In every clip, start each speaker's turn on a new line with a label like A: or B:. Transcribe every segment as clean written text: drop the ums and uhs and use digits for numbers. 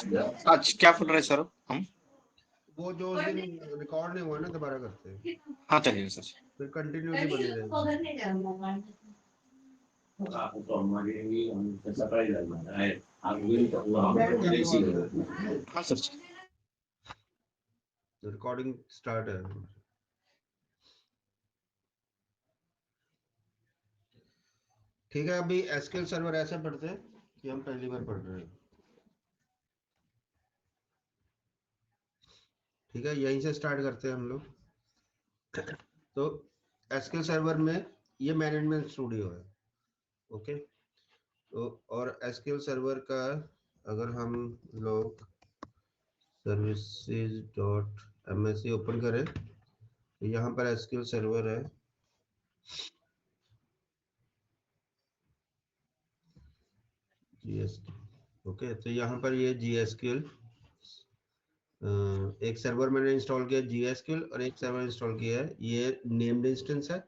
A: आज क्या बोल रहे हैं सर हम?
B: वो जो उस दिन रिकॉर्ड नहीं हुआ ना दोबारा करते हैं,
A: हाँ चलिए सर।
B: फिर कंटिन्यूटी बनी रहेगी। क्या हुआ आपको?
A: हाँ सर।
B: रिकॉर्डिंग स्टार्ट है। ठीक है, अभी एसक्यूएल सर्वर ऐसे पढ़ते हैं कि हम पहली बार पढ़ रहे हैं। ठीक है, यहीं से स्टार्ट करते हैं हम लोग। तो एसक्यूएल सर्वर में ये मैनेजमेंट स्टूडियो है। ओके, तो और एसक्यूएल सर्वर का अगर हम लोग सर्विसेज डॉट एमएससी ओपन करें तो यहाँ पर एसक्यूएल सर्वर है। जीएसक्यूएल। ओके, तो यहाँ पर ये जीएसक्यूएल एक सर्वर मैंने इंस्टॉल किया जीएसक्यूएल और एक सर्वर इंस्टॉल किया है, ये नेम्ड इंस्टेंस है।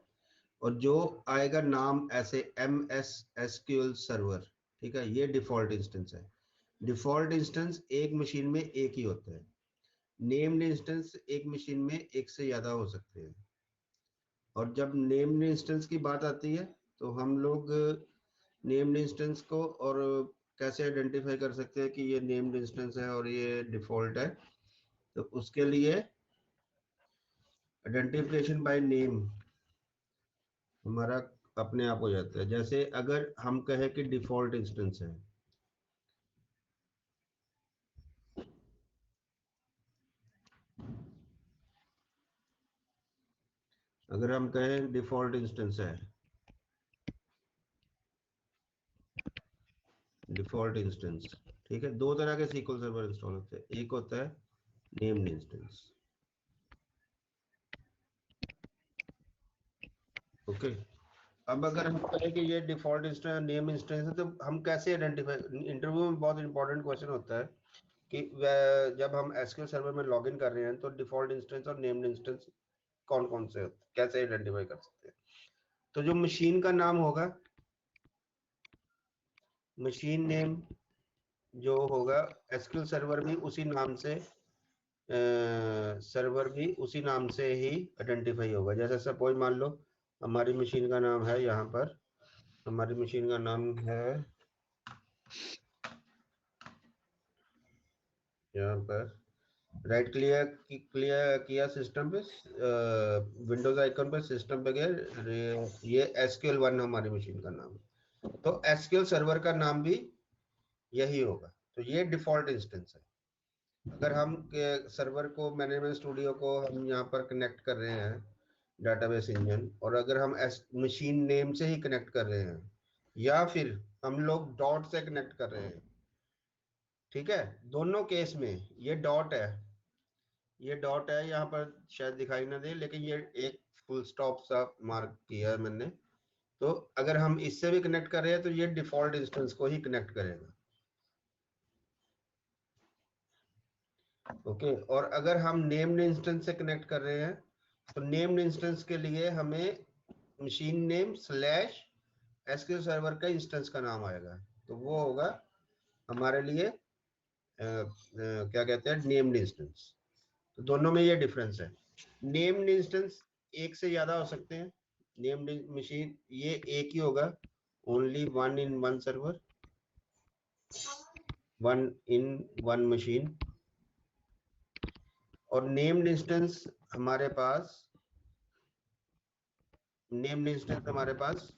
B: और जो आएगा नाम ऐसे एम एस एसक्यूएल सर्वर, ठीक है, ये डिफॉल्ट इंस्टेंस है। डिफॉल्ट इंस्टेंस एक मशीन में एक ही होता है। नेम्ड इंस्टेंस एक मशीन में एक से ज्यादा हो सकते हैं। और जब नेम्ड इंस्टेंस की बात आती है तो हम लोग नेम्ड इंस्टेंस को और कैसे आइडेंटिफाई कर सकते हैं कि ये नेम्ड इंस्टेंस है और ये डिफॉल्ट है। तो उसके लिए आइडेंटिफिकेशन बाय नेम हमारा अपने आप हो जाता है। जैसे अगर हम कहें कि डिफॉल्ट इंस्टेंस है, अगर हम कहें डिफॉल्ट इंस्टेंस है, डिफॉल्ट इंस्टेंस, ठीक है, दो तरह के SQL सर्वर इंस्टॉल होते हैं। एक होता है नेम्ड इंस्टेंस। ओके, अब अगर हम कहें कि ये डिफॉल्ट इंस्टेंस नेम इंस्टेंस है तो हम कैसे आइडेंटिफाई, इंटरव्यू में बहुत इंपॉर्टेंट क्वेश्चन होता है कि जब हम एसक्यूएल सर्वर में लॉगिन कर रहे हैं तो डिफॉल्ट इंस्टेंस और नेम्ड इंस्टेंस कौन कौन से होते हैं, कैसे आइडेंटिफाई कर सकते हैं। तो जो मशीन का नाम होगा, मशीन नेम जो होगा, एसक्यूएल सर्वर भी उसी नाम से सर्वर भी उसी नाम से ही आइडेंटिफाई होगा। जैसे सपोज मान लो हमारी मशीन का नाम है, यहाँ पर हमारी मशीन का नाम है, यहाँ पर राइट क्लियर किया सिस्टम पे, विंडोज आइकन पे, सिस्टम पे गए, ये SQL1 हमारी मशीन का नाम है। तो SQL सर्वर का नाम भी यही होगा। तो ये डिफॉल्ट इंस्टेंस है। अगर हम सर्वर को, मैनेजमेंट स्टूडियो को हम यहाँ पर कनेक्ट कर रहे हैं डाटाबेस इंजन, और अगर हम मशीन नेम से ही कनेक्ट कर रहे हैं या फिर हम लोग डॉट से कनेक्ट कर रहे हैं, ठीक है, दोनों केस में ये डॉट है, ये डॉट है, यहाँ पर शायद दिखाई ना दे लेकिन ये एक फुल स्टॉप सा मार्क किया है मैंने। तो अगर हम इससे भी कनेक्ट कर रहे हैं तो ये डिफॉल्ट इंस्टेंस को ही कनेक्ट करेगा। ओके, और अगर हम नेम्ड इंस्टेंस से कनेक्ट कर रहे हैं तो नेम्ड इंस्टेंस के लिए हमें machine name slash SQL server का इंस्टेंस का नाम आएगा, तो वो होगा हमारे लिए क्या कहते हैं, नेम्ड इंस्टेंस। तो दोनों में ये डिफरेंस है। नेम्ड इंस्टेंस एक से ज्यादा हो सकते हैं, नेम्ड मशीन ये एक ही होगा, only one in one server, one in one machine. और नेम्ड इंस्टेंस हमारे पास, नेम्ड इंस्टेंस हमारे पास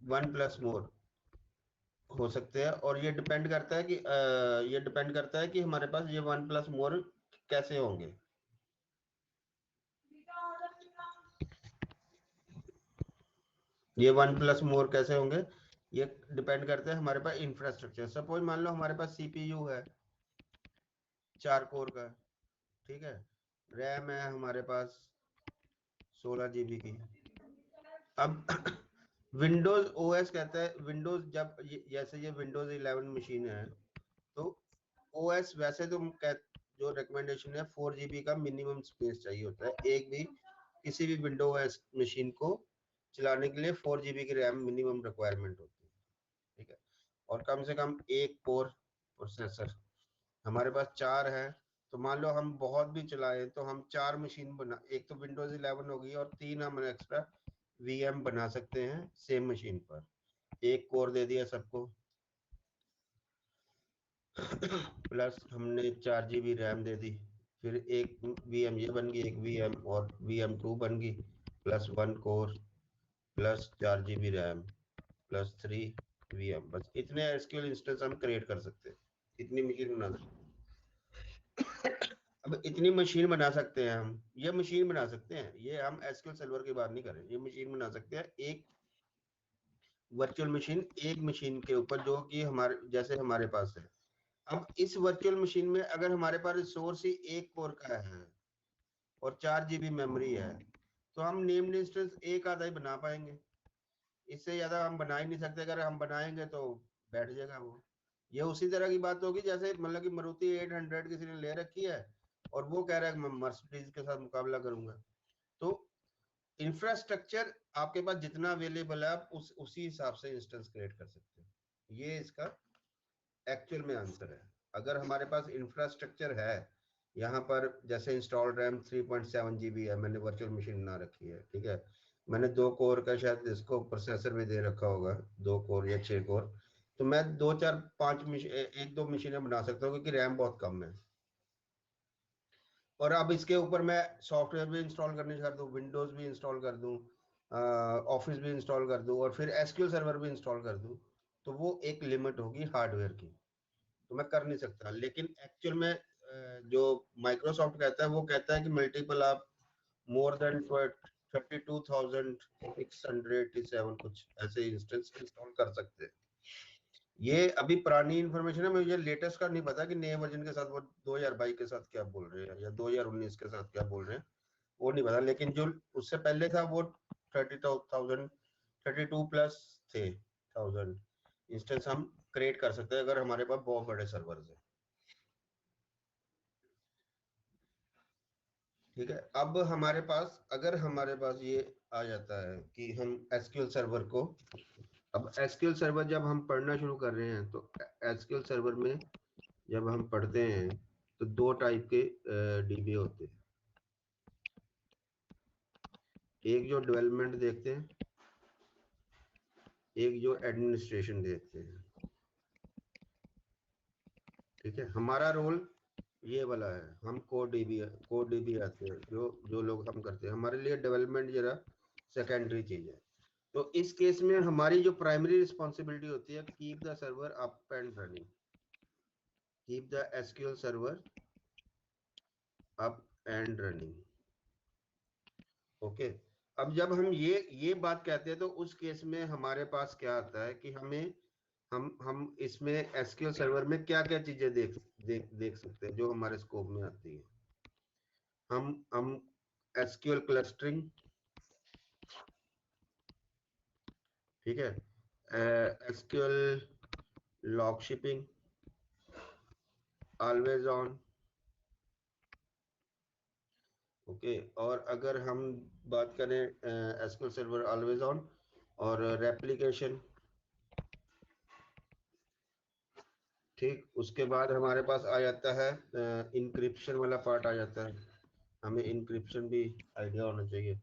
B: वन प्लस मोर हो सकते हैं। और ये डिपेंड करता है कि ये डिपेंड करता है कि हमारे पास ये वन प्लस मोर कैसे होंगे। ये वन प्लस मोर कैसे होंगे, ये डिपेंड करते हैं हमारे पास इंफ्रास्ट्रक्चर। सपोज मान लो हमारे पास सीपीयू है 4 कोर का, ठीक है, रैम है हमारे पास 16 GB की। अब विंडोज ओएस कहता है, विंडोज जब जैसे ये विंडोज 11 मशीन है तो ओएस वैसे तो जो रिकमेंडेशन है 4 GB का मिनिमम स्पेस चाहिए होता है। एक भी किसी भी विंडो ओएस मशीन को चलाने के लिए 4 GB की रैम मिनिमम रिक्वायरमेंट होती है, ठीक है। और कम से कम एक कोर प्रोसेसर। हमारे पास 4 है, तो मान लो हम बहुत भी चलाएं तो हम 4 मशीन बना, एक तो विंडोज 11 होगी और 3 हम एक्स्ट्रा वीएम बना सकते हैं सेम मशीन पर। एक कोर दे दिया सबको प्लस हमने 4 GB रैम दे दी, फिर एक वीएम ये बन गई, एक वीएम और VM2 बन गई, plus 1 core plus 4 GB RAM plus 3 VM। बस इतने एसक्यूएल इंस्टेंस हम क्रिएट कर सकते हैं, इतनी मशीन बना सकते हैं। अब इतनी मशीन बना सकते हैं हम, ये मशीन बना सकते हैं, ये हम एसक्यूएल सर्वर की बात नहीं कर रहे, ये मशीन बना सकते हैं, एक वर्चुअल मशीन एक मशीन के ऊपर जो कि हमारे जैसे हमारे पास है। अब इस वर्चुअल मशीन में अगर हमारे पास रिसोर्स ही एक कोर का है और 4 GB मेमोरी है, तो हम नेम्ड इंस्टेंस एक आधा ही बना पाएंगे, इससे ज्यादा हम बना ही नहीं सकते। अगर हम बनाएंगे तो बैठ जाएगा वो। ये उसी तरह की बात होगी जैसे मतलब कि मारुति 800 किसी ने ले रखी है और वो कह रहा है मैं मर्सिडीज के साथ मुकाबला करूंगा। तो इंफ्रास्ट्रक्चर आपके पास जितना अवेलेबल है आप उसी हिसाब से इंस्टेंस क्रिएट कर सकते हैं। ये इसका एक्चुअल में आंसर है। अगर हमारे पास इंफ्रास्ट्रक्चर है, यहाँ पर जैसे इंस्टॉल रैम 3.7 GB है, मैंने वर्चुअल मशीन बना रखी है, ठीक है, मैंने 2 कोर का शायद इसको प्रोसेसर में दे रखा होगा, 2 कोर या 6 कोर, तो मैं 2 4 5 एक दो मशीनें बना सकता हूँ क्योंकि रैम बहुत कम है। और अब इसके ऊपर मैं सॉफ्टवेयर भी इंस्टॉल करने कर दूं, विंडोज भी इंस्टॉल कर दूं, ऑफिस भी इंस्टॉल कर दूं और फिर एसक्यूएल सर्वर भी इंस्टॉल कर दूं, तो वो एक लिमिट होगी हार्डवेयर की, तो मैं कर नहीं सकता। लेकिन एक्चुअल में जो माइक्रोसॉफ्ट कहता है वो कहता है कि मल्टीपल आप मोर देन 32,687 कुछ ऐसे इंस्टेंस इंस्टॉल कर सकते हैं। ये अभी पुरानी इंफॉर्मेशन है, मुझे लेटेस्ट का नहीं पता कि नए वर्जन के साथ वो 2022 के साथ क्या बोल रहे हैं या 2019 के साथ क्या बोल रहे हैं, वो नहीं पता। लेकिन जो उससे पहले था वो 32,000 32 प्लस थे 1000 इंस्टेंस हम क्रिएट कर सकते हैं अगर हमारे पास बहुत बड़े सर्वर्स हैं। ठीक है, अब हमारे पास अगर हमारे पास ये आ जाता है कि हम एसक्यूएल सर्वर को, अब एसक्यूएल सर्वर जब हम पढ़ना शुरू कर रहे हैं तो एसक्यूएल सर्वर में जब हम पढ़ते हैं तो 2 टाइप के डीबी होते हैं, एक जो डेवलपमेंट देखते हैं, एक जो एडमिनिस्ट्रेशन देखते हैं। ठीक है, हमारा रोल ये वाला है, हम कोड डीबी आते हैं, जो लोग हम करते हैं, हमारे लिए डेवलपमेंट जरा सेकेंडरी चीज है। तो इस केस में हमारी जो प्राइमरी रिस्पॉन्सिबिलिटी होती है, keep the server up and running, keep the SQL server up and running. Okay, अब जब हम ये बात कहते हैं तो उस केस में हमारे पास क्या आता है कि हमें हम इसमें एसक्यूएल सर्वर में क्या क्या चीजें देख सकते हैं जो हमारे स्कोप में आती है। हम एसक्यूएल क्लस्टरिंग, ठीक है, SQL log shipping, always on, okay. और अगर हम बात करें एसक्यूएल सर्वर ऑलवेज ऑन और रेप्लिकेशन, ठीक, उसके बाद हमारे पास आ जाता है इंक्रिप्शन वाला पार्ट आ जाता है, हमें इंक्रिप्शन भी आइडिया होना चाहिए।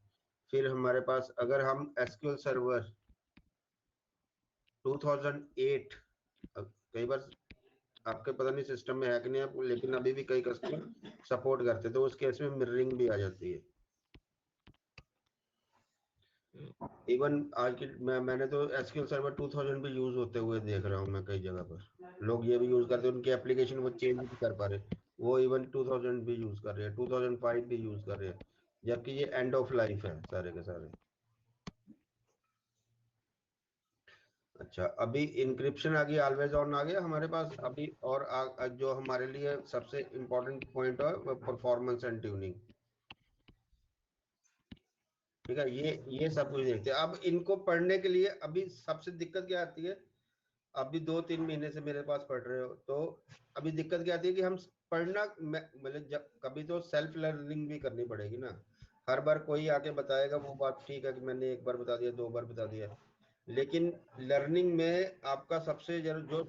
B: फिर हमारे पास अगर हम एसक्यूएल सर्वर 2008, कई बार आपके पता नहीं सिस्टम में है कि नहीं, लेकिन अभी भी कई कस्टमर सपोर्ट करते हैं, तो उस केस में मिररिंग भी आ जाती है। इवन आज की मैंने तो एसक्यूएल सर्वर 2000 भी यूज होते हुए देख रहा हूँ मैं कई जगह पर, लोग ये भी यूज करते हैं, उनकी एप्लीकेशन वो चेंज नहीं कर पा रहे, वो इवन 2000 भी यूज कर रहे हैं, 2005 भी यूज कर रहे हैं, जबकि ये एंड ऑफ लाइफ है सारे के सारे। अच्छा, अभी इंक्रिप्शन आ गई, ऑलवेज ऑन आ गया हमारे पास अभी, और जो हमारे लिए सबसे इम्पोर्टेंट पॉइंट है वो परफॉर्मेंस एंड ट्यूनिंग। ठीक है, ये सब कुछ देखते हैं। अब इनको पढ़ने के लिए अभी सबसे दिक्कत क्या आती है, अभी 2-3 महीने से मेरे पास पढ़ रहे हो तो अभी दिक्कत क्या आती है कि हम पढ़ना मतलब जब कभी तो सेल्फ लर्निंग भी करनी पड़ेगी ना। हर बार कोई आके बताएगा वो बात ठीक है कि मैंने एक बार बता दिया, 2 बार बता दिया, लेकिन लर्निंग में आपका सबसे जो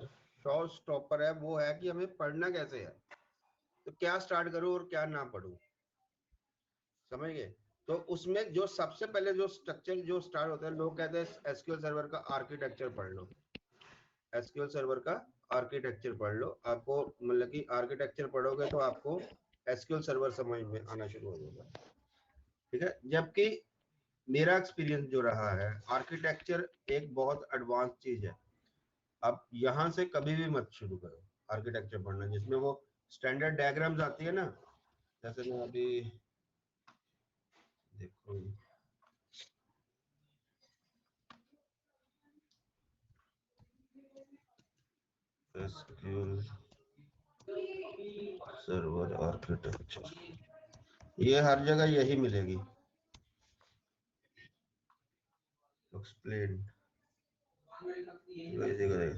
B: शो स्टॉपर है वो है कि हमें पढ़ना कैसे है, तो क्या स्टार्ट करूं और क्या ना पढ़ूं, समझ गए। तो उसमें जो सबसे पहले जो स्ट्रक्चर जो स्टार्ट होता है, लोग कहते हैं एसक्यूएल सर्वर का आर्किटेक्चर पढ़ लो, एसक्यूएल सर्वर का आर्किटेक्चर पढ़ लो। आपको मतलब कि आर्किटेक्चर पढ़ोगे तो आपको एसक्यूएल सर्वर समझ में आना शुरू हो जाएगा, ठीक है। जबकि मेरा एक्सपीरियंस जो रहा है, आर्किटेक्चर एक बहुत एडवांस चीज है। आप यहाँ से कभी भी मत शुरू करो आर्किटेक्चर पढ़ना, जिसमें वो स्टैंडर्ड डायग्राम्स आती है ना, जैसे मैं अभी देखो एसक्यूएल सर्वर आर्किटेक्चर, ये हर जगह यही मिलेगी, एक्सप्लेन,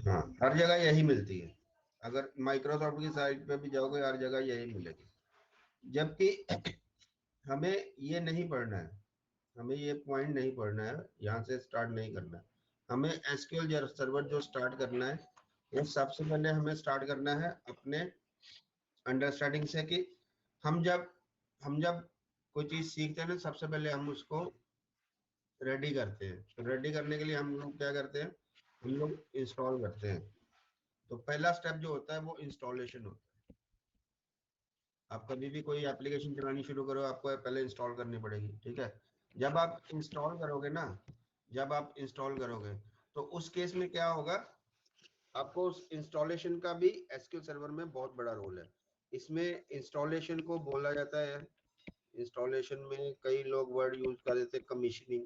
B: हाँ हर जगह यही मिलती है। अगर माइक्रोसॉफ्ट की साइट पे भी जाओगे हर जगह यही मिलेगी। जबकि हमें ये नहीं पढ़ना है, हमें ये पॉइंट नहीं पढ़ना है, यहाँ से स्टार्ट नहीं करना है। हमें एसक्यूएल सर्वर जो स्टार्ट करना है, वो सबसे पहले हमें स्टार्ट करना है अपने अंडरस्टैंडिंग से कि हम जब कोई चीज सीखते हैं ना, सबसे पहले हम उसको रेडी करते हैं। तो रेडी करने के लिए हम लोग क्या करते हैं, हम लोग इंस्टॉल करते हैं। तो पहला स्टेप जो होता है वो इंस्टॉलेशन होता है। आप कभी भी कोई एप्लीकेशन चलानी शुरू करो, आपको पहले इंस्टॉल करनी पड़ेगी, ठीक है। जब आप इंस्टॉल करोगे ना, जब आप इंस्टॉल करोगे तो उस केस में क्या होगा, आपको उस इंस्टॉलेशन का भी एसक्यूएल सर्वर में बहुत बड़ा रोल है। इसमें इंस्टॉलेशन को बोला जाता है, इंस्टॉलेशन में कई लोग वर्ड यूज कर देते हैं कमीशनिंग,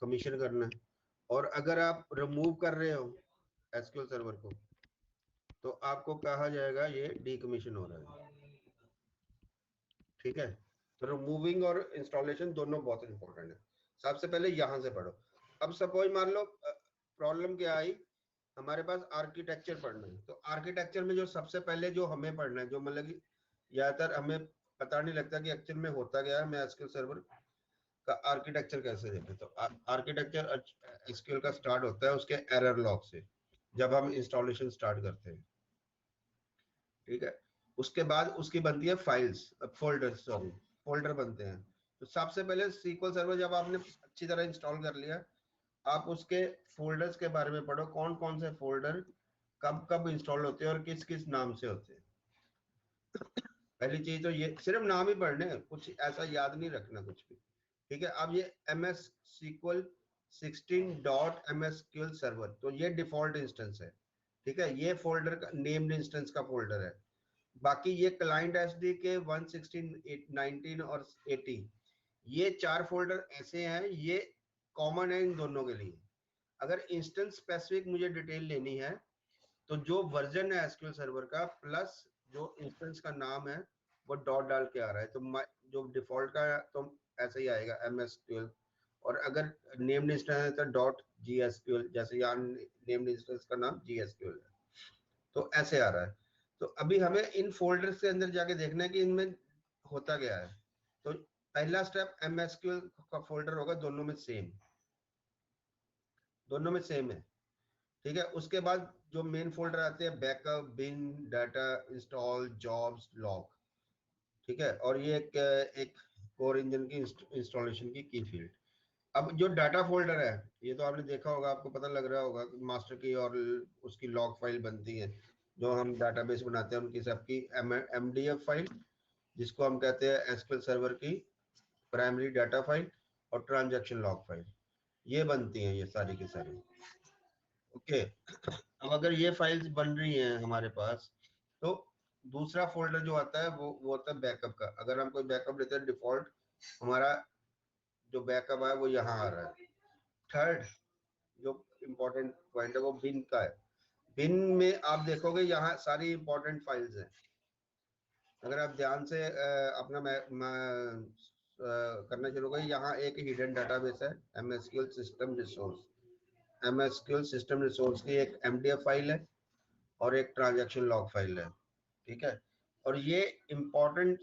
B: कमीशन करना। और अगर आप रिमूव कर रहे हो एसक्यूएल सर्वर को, तो आपको कहा जाएगा ये डीकमीशन हो रहा है, ठीक है। तो रिमूविंग और इंस्टॉलेशन दोनों बहुत इंपॉर्टेंट है। सबसे पहले यहाँ से पढ़ो। अब सपोज मान लो प्रॉब्लम क्या आई, हमारे पास आर्किटेक्चर पढ़ना है। तो आर्किटेक्चर में जो सबसे पहले जो हमें पढ़ना है, जो मतलब कि ज्यादातर हमें पता नहीं लगता कि एक्चुअल में होता क्या है, मैं एसक्यूएल सर्वर का आर्किटेक्चर कैसे देखें। तो आर्किटेक्चर एसक्यूएल का स्टार्ट होता है उसके एरर लॉग से, जब हम इंस्टॉलेशन स्टार्ट करते हैं, ठीक है। उसके बाद उसकी बनती है फाइल्स, फोल्डर, सॉरी फोल्डर बनते हैं। तो सबसे पहले सीक्वल सर्वर जब आपने अच्छी तरह इंस्टॉल कर लिया, आप उसके फोल्डर्स के बारे में पढ़ो, कौन कौन से फोल्डर कब कब इंस्टॉल होते हैं और किस किस नाम से होते हैं। पहली चीज तो ये सिर्फ नाम ही पढ़ने, कुछ ऐसा याद नहीं रखना कुछ भी, ठीक है। अब ये MS SQL 16.msql सर्वर, तो ये डिफॉल्ट इंस्टेंस है, ठीक है। ये फोल्डर का नेम्ड इंस्टेंस का फोल्डर है। बाकी ये क्लाइंट SD के 116, 19 और 80, ये 4 फोल्डर ऐसे हैं, ये कॉमन है इन दोनों के लिए। अगर इंस्टेंस स्पेसिफिक मुझे डिटेल लेनी है, तो जो वर्जन है एसक्यूएल सर्वर का प्लस जो इंस्टेंस का नाम है, वो डॉट डाल के आ रहा है। तो जो डिफॉल्ट का है, तो ऐसे ही आएगा MSQL। और अगर नेम्ड इंस्टेंस है तो .GSQL, जैसे यहाँ नेम्ड इंस्टेंस का नाम GSQL है, तो ऐसे आ रहा है। तो अभी हमें इन फोल्डर्स के अंदर जाके देखना है कि इनमें होता क्या है। तो पहला स्टेप MSQL का फोल्डर होगा, दोनों में सेम, दोनों में सेम है, ठीक है। उसके बाद जो मेन फोल्डर आते हैं, बैकअप, बिन, डाटा, इंस्टॉल, जॉब्स, लॉग, ठीक है। और ये एक कोर इंजन की इंस्टॉलेशन की फील्ड। अब जो डाटा फोल्डर है, ये तो आपने देखा होगा, आपको पता लग रहा होगा कि मास्टर की और उसकी लॉग फाइल बनती है, जो हम डाटाबेस बनाते हैं उनकी सबकी MDF फाइल, जिसको हम कहते हैं एसक्यूएल सर्वर की प्राइमरी डाटा फाइल, और ट्रांजैक्शन लॉग फाइल, ये बनती हैं ये सारी की सारी, ओके। अब अगर ये फाइल्स बन रही हैं हमारे पास, तो दूसरा फोल्डर जो आता है वो होता है बैकअप का। अगर हम कोई बैकअप लेते हैं, डिफॉल्ट हमारा जो बैकअप है वो यहाँ आ रहा है। थर्ड जो इम्पोर्टेंट पॉइंट है वो बिन का है। बिन में आप देखोगे यहाँ सारी इंपॉर्टेंट फाइल्स हैं। अगर आप ध्यान से अपना करना शुरू करें, यहाँ एक हिडन डाटाबेस है, MSQL system resource. MSQL system resource की एक MDF फाइल है और एक ट्रांजैक्शन लॉग फाइल है, ठीक है। और ये इंपॉर्टेंट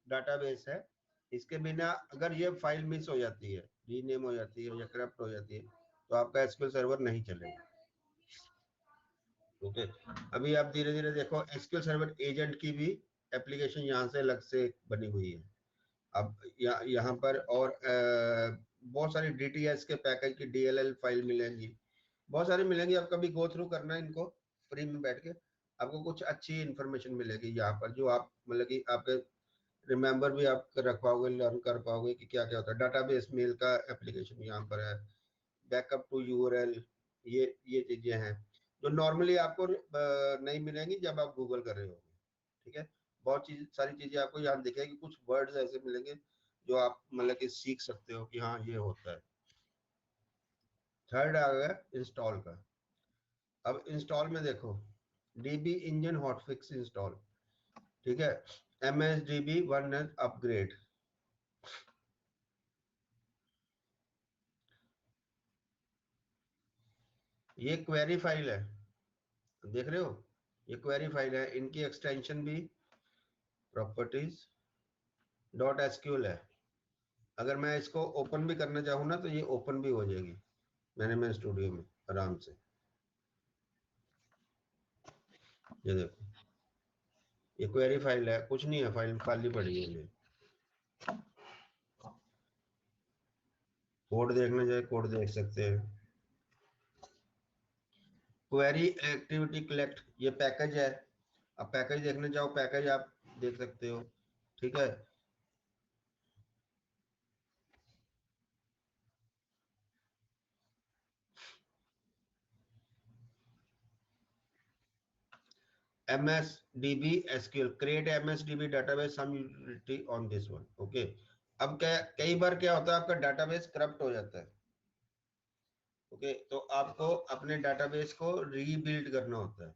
B: डाटाबेस है। इसके बिना अगर ये फाइल मिस हो जाती है, रीनेम हो जाती है या करप्ट हो जाती है, तो आपका एसक्यूएल सर्वर नहीं चलेगा। ओके, अभी आप धीरे धीरे देखो एसक्यूएल सर्वर एजेंट की भी एप्लीकेशन यहाँ से अलग से बनी हुई है। अब यहाँ पर और बहुत सारी डीटीएस के पैकेज की डीएलएल फाइल मिलेंगी, बहुत सारी मिलेंगी। आप कभी गो थ्रू करना है इनको फ्री में बैठ के, आपको कुछ अच्छी इंफॉर्मेशन मिलेगी यहाँ पर, जो आप मतलब कि आपके रिमेंबर भी आप रख पाओगे, लर्न कर पाओगे कि क्या क्या होता है। डाटाबेस मेल का एप्लीकेशन यहाँ पर है, बैकअप टू यूआरएल, ये चीजें हैं जो नॉर्मली आपको नहीं मिलेंगी जब आप गूगल कर रहे होगे। ठीक है, बहुत सारी चीजें आपको यहाँ दिखेगी, कुछ वर्ड्स ऐसे मिलेंगे जो आप मतलब कि सीख सकते हो कि हाँ ये होता है। थर्ड आ गया इंस्टॉल का। अब इंस्टॉल में देखो डीबी इंजन हॉटफिक्स इंस्टॉल, ठीक है, MSDB वन अपग्रेड, ये क्वेरी फाइल है, देख रहे हो, ये क्वेरी फाइल है। इनकी एक्सटेंशन भी प्रॉपर्टीज डॉट एसक्यूएल है। अगर मैं इसको ओपन भी करना चाहूँ ना तो ये ओपन भी हो जाएगी मैनेजमेंट स्टूडियो में आराम से। ये देखो ये क्वेरी फाइल है, कुछ नहीं है, फाइल खाली पड़ी है। ये कोड देखना चाहे कोड देख सकते हैं। क्वेरी एक्टिविटी कलेक्ट, ये पैकेज है, अब पैकेज देखना चाहो पैकेज आप देख सकते हो। ठीक है, MSDB SQL create MSDB database some utility on this one। Okay, अब क्या कई बार क्या होता है आपका डाटाबेस करप्ट हो जाता है। ओके, तो आपको अपने डाटाबेस को रीबिल्ड करना होता है।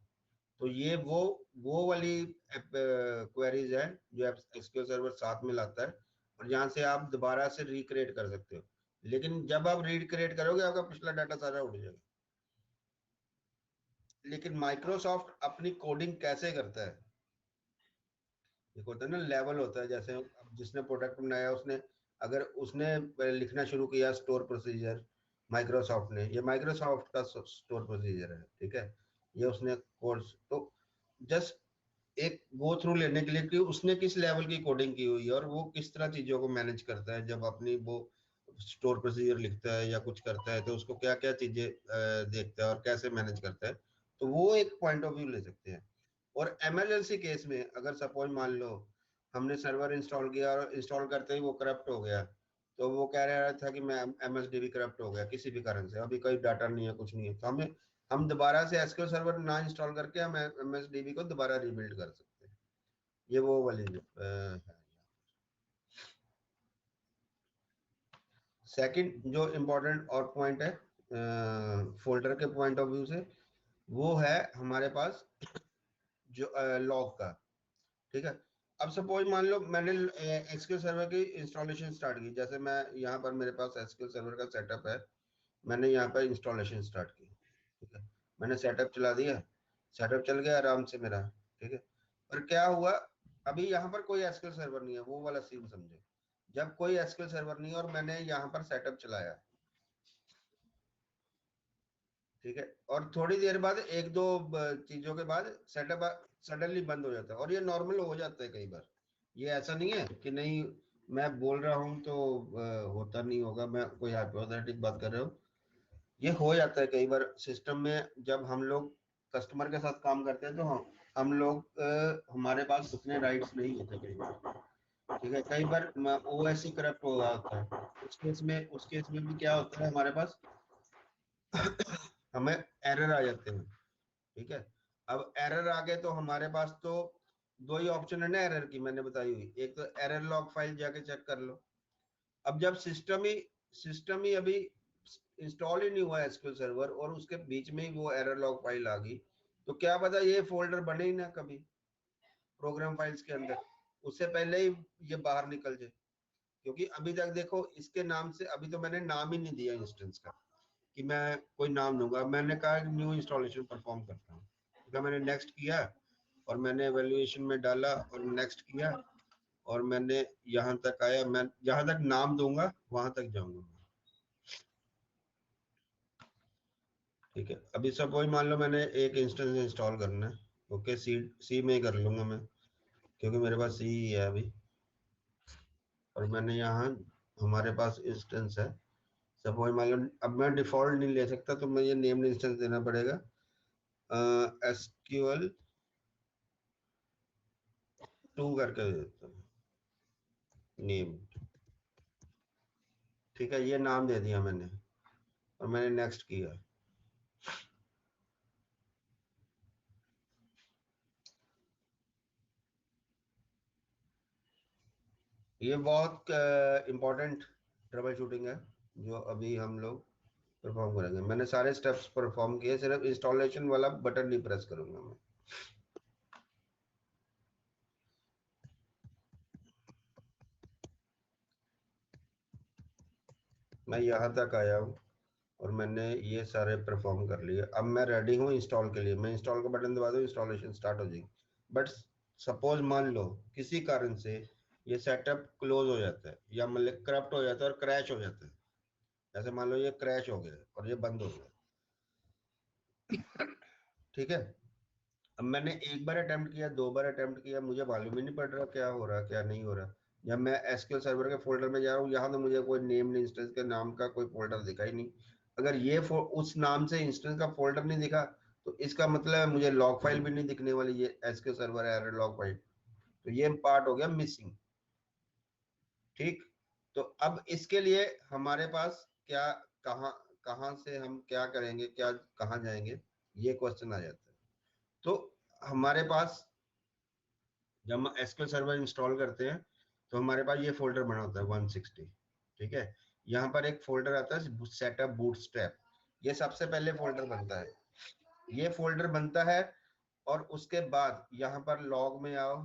B: तो ये वो वाली क्वेरीज है जो एसक्यूएल सर्वर साथ में लाता है, और यहाँ से आप दोबारा से रिक्रिएट कर सकते हो। लेकिन जब आप रिक्रिएट करोगे आपका पिछला डाटा सारा उड़ जाएगा। लेकिन माइक्रोसॉफ्ट अपनी कोडिंग कैसे करता है, एक होता है ना लेवल होता है, जैसे जिसने प्रोडक्ट बनाया उसने अगर उसने लिखना शुरू किया स्टोर प्रोसीजर, माइक्रोसॉफ्ट ने, ये माइक्रोसॉफ्ट का स्टोर प्रोसीजर है, ठीक है, ये उसने कोर्स तो जस्ट एक गो थ्रू लेने के लिए कि उसने किस लेवल की कोडिंग की हुई है और वो किस तरह चीजों को मैनेज करता है। जब अपनी वो स्टोर प्रोसीजर लिखता है या कुछ करता है तो उसको क्या क्या चीजें देखता है और कैसे मैनेज करता है, तो वो एक पॉइंट ऑफ व्यू ले सकते हैं। और इमरजेंसी केस में अगर सपोज मान लो हमने सर्वर इंस्टॉल किया और इंस्टॉल करते ही वो करप्ट हो गया, तो वो कह रहा था कि मैं MSDB करप्ट हो गया किसी भी कारण से, अभी कोई डाटा नहीं है कुछ नहीं है, तो हम दोबारा से एसक्यूएल सर्वर ना इंस्टॉल करके हम MSDB को दोबारा रीबिल्ड कर सकते हैं। ये वो वाली है। सेकंड जो इम्पोर्टेंट और पॉइंट है फोल्डर के पॉइंट ऑफ व्यू से, वो है हमारे पास जो लॉग का। ठीक है, अब सपोज मान लो मैंने एसक्यूएल सर्वर की इंस्टॉलेशन स्टार्ट की, जैसे मैं यहाँ पर मेरे पास एसक्यूएल सर्वर का सेटअप है, मैंने यहाँ पर इंस्टॉलेशन स्टार्ट की। ठीक है, मैंने सेटअप चला दिया, सेटअप चल गया आराम से मेरा। ठीक है, पर क्या हुआ, अभी यहाँ पर कोई एसक्यूएल सर्वर नहीं है, वो वाला सीन समझे। जब कोई एसक्यूएल सर्वर नहीं है और मैंने यहाँ पर सेटअप चलाया, ठीक है, और थोड़ी देर बाद एक दो चीजों के बाद सेटअप सडनली बंद हो जाता है, और ये नॉर्मल हो जाता है कई बार। ये ऐसा नहीं है कि नहीं मैं बोल रहा हूँ तो होता नहीं होगा, मैं कोई हाइपोथेटिक बात कर रहा हूँ, ये हो जाता है कई बार सिस्टम में। जब हम लोग कस्टमर के साथ काम करते हैं तो हम लोग हमारे पास उतने राइट्स नहीं होते कई बार। ठीक है, कई बार OS ही करप्ट हो जाता है, उस केस में भी क्या होता है हमारे पास हमें एरर आ जाते हैं। ठीक है, अब एरर आ गए तो हमारे पास तो दो ही ऑप्शन है ना एरर की, मैंने बताई हुई, एक तो एरर लॉग फाइल जाके चेक कर लो। अब जब सिस्टम ही अभी इंस्टॉल ही नहीं हुआ एसक्यूएल सर्वर और उसके बीच में ही वो एरर लॉग फाइल आ गई, तो क्या पता ये फोल्डर बने ही ना कभी प्रोग्राम फाइल्स के अंदर, उससे पहले ही ये बाहर निकल जाए। क्योंकि अभी तक देखो इसके नाम से, अभी तो मैंने नाम ही नहीं दिया इंस्टेंस का कि मैं कोई नाम दूंगा, मैंने कहा न्यू इंस्टॉलेशन परफॉर्म करता हूँ, तो मैंने नेक्स्ट किया और मैंने एवेल्युएशन में डाला और नेक्स्ट किया और मैंने यहाँ तक आया, मैं जहां तक नाम दूंगा वहां तक जाऊंगा। ठीक है, अभी सपोज मान लो मैंने एक इंस्टेंस इंस्टॉल करना है, ओके, सी में ही कर लूंगा मैं, क्योंकि मेरे पास सी ही है अभी, और मैंने यहाँ हमारे पास इंस्टेंस है, सपोज मान लो, अब मैं डिफॉल्ट नहीं ले सकता, तो मुझे नेम्ड इंस्टेंस देना पड़ेगा, SQL 2 करके दे देता हूँ, नेम। ठीक है, ये नाम दे दिया मैंने, और मैंने नेक्स्ट किया। ये बहुत इंपॉर्टेंट ट्रबल शूटिंग है जो अभी हम लोग परफॉर्म करेंगे। मैंने सारे स्टेप्स परफॉर्म किए, सिर्फ इंस्टॉलेशन वाला बटन नहीं प्रेस करूंगा मैं यहाँ तक आया हूँ और मैंने ये सारे परफॉर्म कर लिए। अब मैं रेडी हूँ इंस्टॉल के लिए, मैं इंस्टॉल का बटन दबा दूँ, इंस्टॉलेशन स्टार्ट हो जाएगी। बट सपोज मान लो किसी कारण से ये सेटअप क्लोज हो जाता है, या मतलब करप्ट हो जाता है और क्रैश हो जाता है, जैसे मान लो ये क्रैश हो गया और ये बंद हो गया, ठीक है। अब मैंने एक बार अटेम्प्ट किया, 2 बार अटेम्प्ट किया, मुझे मालूम ही नहीं पड़ रहा क्या हो रहा क्या नहीं हो रहा। जब मैं एसक्यूएल सर्वर के फोल्डर में जा रहा हूँ, यहाँ तो मुझे कोई नेम इंस्टेंस के नाम का कोई फोल्डर दिखा ही नहीं। अगर ये उस नाम से इंस्टेंस का फोल्डर नहीं दिखा, तो इसका मतलब है मुझे लॉग फाइल भी नहीं दिखने वाली, ये SQL server error log file, तो ये पार्ट हो गया मिसिंग। ठीक, तो अब इसके लिए हमारे पास क्या, कहाँ कहाँ से हम क्या करेंगे, क्या कहाँ जाएंगे, ये क्वेश्चन आ जाता है। तो हमारे पास जब हम एसक्यूएल सर्वर इंस्टॉल करते हैं, तो हमारे पास ये फोल्डर बना होता है 160, ठीक है। यहाँ पर एक फोल्डर आता है सेटअप बूटस्ट्रैप, ये सबसे पहले फोल्डर बनता है, ये फोल्डर बनता है। और उसके बाद यहाँ पर लॉग में आओ,